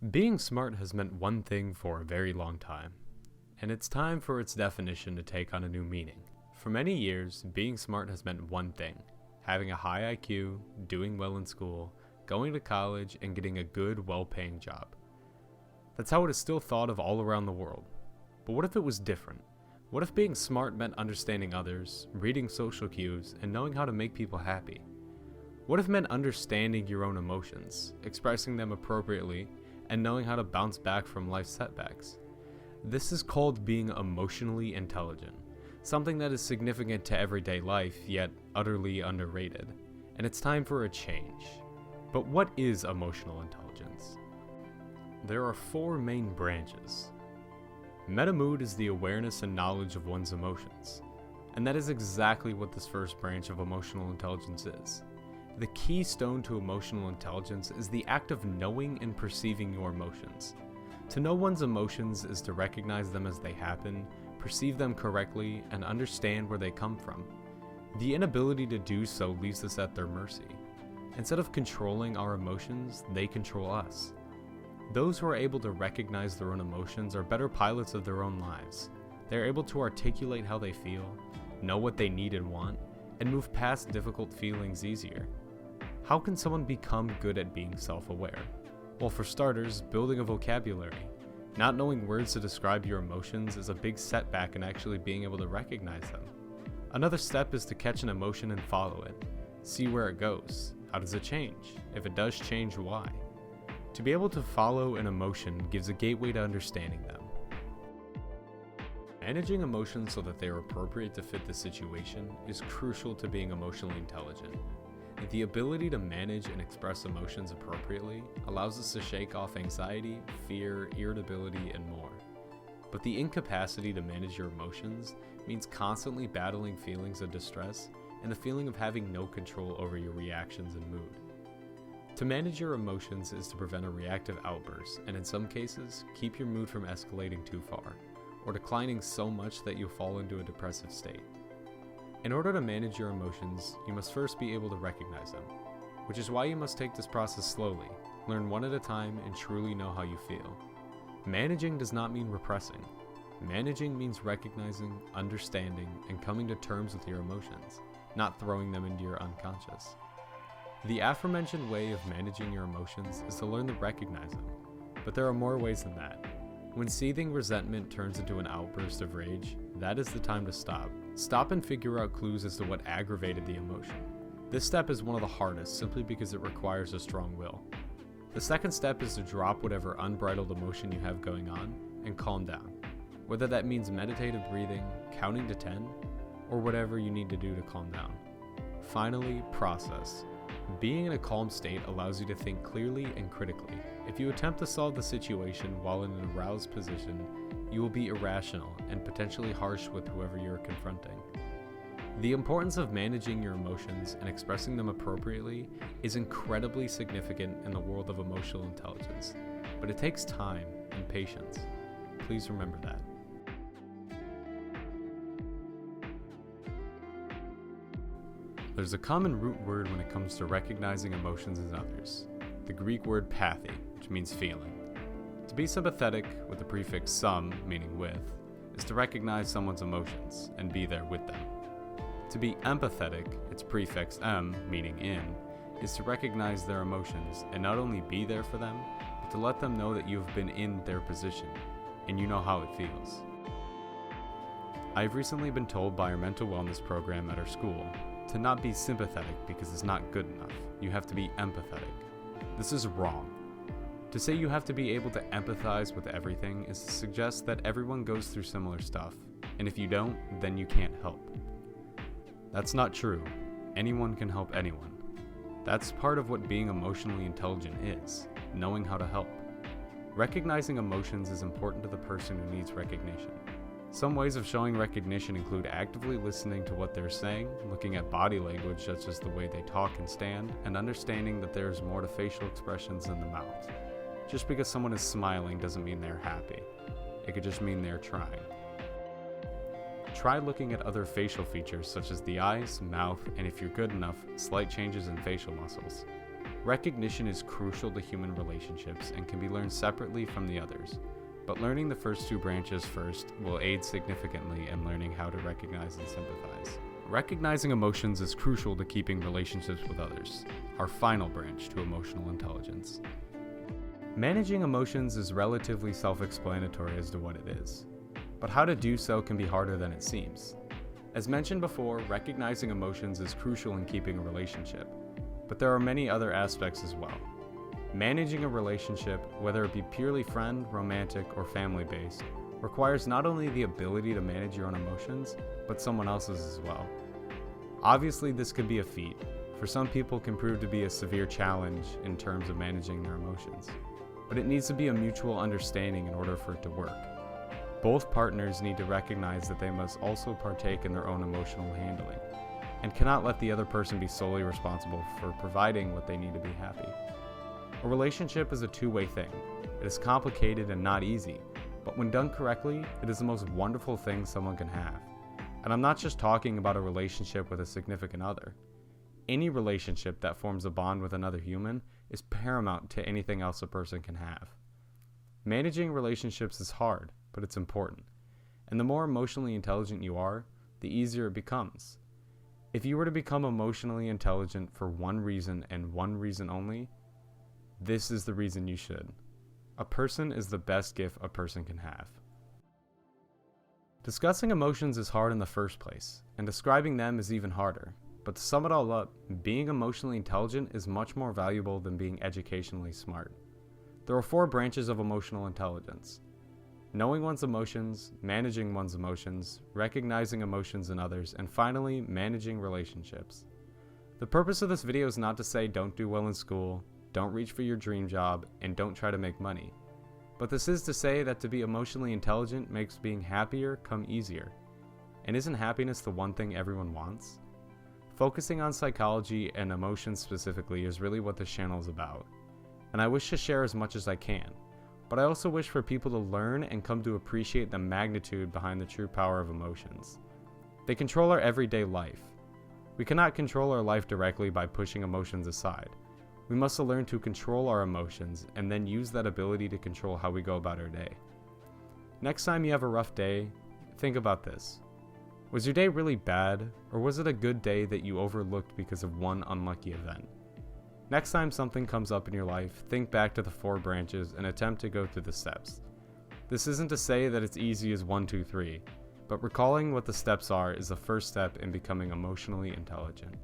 Being smart has meant one thing for a very long time, and it's time for its definition to take on a new meaning. For many years, being smart has meant one thing: having a high IQ, doing well in school, going to college, and getting a good, well-paying job. That's how it is still thought of all around the world. But what if it was different? What if being smart meant understanding others, reading social cues, and knowing how to make people happy? What if it meant understanding your own emotions, expressing them appropriately, and knowing how to bounce back from life's setbacks? This is called being emotionally intelligent, something that is significant to everyday life, yet utterly underrated. And it's time for a change. But what is emotional intelligence? There are four main branches. Metamood is the awareness and knowledge of one's emotions, and that is exactly what this first branch of emotional intelligence is. The keystone to emotional intelligence is the act of knowing and perceiving your emotions. To know one's emotions is to recognize them as they happen, perceive them correctly, and understand where they come from. The inability to do so leaves us at their mercy. Instead of controlling our emotions, they control us. Those who are able to recognize their own emotions are better pilots of their own lives. They are able to articulate how they feel, know what they need and want, and move past difficult feelings easier. How can someone become good at being self-aware? Well, for starters, building a vocabulary. Not knowing words to describe your emotions is a big setback in actually being able to recognize them. Another step is to catch an emotion and follow it. See where it goes. How does it change? If it does change, why? To be able to follow an emotion gives a gateway to understanding them. Managing emotions so that they are appropriate to fit the situation is crucial to being emotionally intelligent. The ability to manage and express emotions appropriately allows us to shake off anxiety, fear, irritability, and more. But the incapacity to manage your emotions means constantly battling feelings of distress and the feeling of having no control over your reactions and mood. To manage your emotions is to prevent a reactive outburst, and in some cases, keep your mood from escalating too far, or declining so much that you'll fall into a depressive state. In order to manage your emotions, you must first be able to recognize them, which is why you must take this process slowly, learn one at a time, and truly know how you feel. Managing does not mean repressing. Managing means recognizing, understanding, and coming to terms with your emotions, not throwing them into your unconscious. The aforementioned way of managing your emotions is to learn to recognize them, but there are more ways than that. When seething resentment turns into an outburst of rage, that is the time to stop. Stop and figure out clues as to what aggravated the emotion. This step is one of the hardest simply because it requires a strong will. The second step is to drop whatever unbridled emotion you have going on and calm down, whether that means meditative breathing, counting to 10, or whatever you need to do to calm down. Finally, process. Being in a calm state allows you to think clearly and critically. If you attempt to solve the situation while in an aroused position, you will be irrational and potentially harsh with whoever you are confronting. The importance of managing your emotions and expressing them appropriately is incredibly significant in the world of emotional intelligence, but it takes time and patience. Please remember that. There's a common root word when it comes to recognizing emotions in others, the Greek word pathy, which means feeling. To be sympathetic, with the prefix "some" meaning with, is to recognize someone's emotions and be there with them. To be empathetic, its prefix "em" meaning in, is to recognize their emotions and not only be there for them, but to let them know that you have been in their position and you know how it feels. I've recently been told by our mental wellness program at our school to not be sympathetic because it's not good enough. You have to be empathetic. This is wrong. To say you have to be able to empathize with everything is to suggest that everyone goes through similar stuff, and if you don't, then you can't help. That's not true. Anyone can help anyone. That's part of what being emotionally intelligent is, knowing how to help. Recognizing emotions is important to the person who needs recognition. Some ways of showing recognition include actively listening to what they're saying, looking at body language such as the way they talk and stand, and understanding that there is more to facial expressions than the mouth. Just because someone is smiling doesn't mean they're happy. It could just mean they're trying. Try looking at other facial features such as the eyes, mouth, and if you're good enough, slight changes in facial muscles. Recognition is crucial to human relationships and can be learned separately from the others, but learning the first two branches first will aid significantly in learning how to recognize and sympathize. Recognizing emotions is crucial to keeping relationships with others, our final branch to emotional intelligence. Managing emotions is relatively self-explanatory as to what it is, but how to do so can be harder than it seems. As mentioned before, recognizing emotions is crucial in keeping a relationship, but there are many other aspects as well. Managing a relationship, whether it be purely friend, romantic, or family-based, requires not only the ability to manage your own emotions, but someone else's as well. Obviously, this could be a feat. For some people, can prove to be a severe challenge in terms of managing their emotions, but it needs to be a mutual understanding in order for it to work. Both partners need to recognize that they must also partake in their own emotional handling, and cannot let the other person be solely responsible for providing what they need to be happy. A relationship is a two-way thing. It is complicated and not easy, but when done correctly, it is the most wonderful thing someone can have. And I'm not just talking about a relationship with a significant other. Any relationship that forms a bond with another human is paramount to anything else a person can have. Managing relationships is hard, but it's important. And the more emotionally intelligent you are, the easier it becomes. If you were to become emotionally intelligent for one reason and one reason only, this is the reason you should. A person is the best gift a person can have. Discussing emotions is hard in the first place, and describing them is even harder. But to sum it all up, being emotionally intelligent is much more valuable than being educationally smart. There are 4 branches of emotional intelligence: knowing one's emotions, managing one's emotions, recognizing emotions in others, and finally, managing relationships. The purpose of this video is not to say don't do well in school, don't reach for your dream job, and don't try to make money. But this is to say that to be emotionally intelligent makes being happier come easier. And isn't happiness the one thing everyone wants? Focusing on psychology and emotions specifically is really what this channel is about. And I wish to share as much as I can. But I also wish for people to learn and come to appreciate the magnitude behind the true power of emotions. They control our everyday life. We cannot control our life directly by pushing emotions aside. We must learn to control our emotions and then use that ability to control how we go about our day. Next time you have a rough day, think about this. Was your day really bad, or was it a good day that you overlooked because of one unlucky event? Next time something comes up in your life, think back to the 4 branches and attempt to go through the steps. This isn't to say that it's easy as 1, 2, 3, but recalling what the steps are is the first step in becoming emotionally intelligent.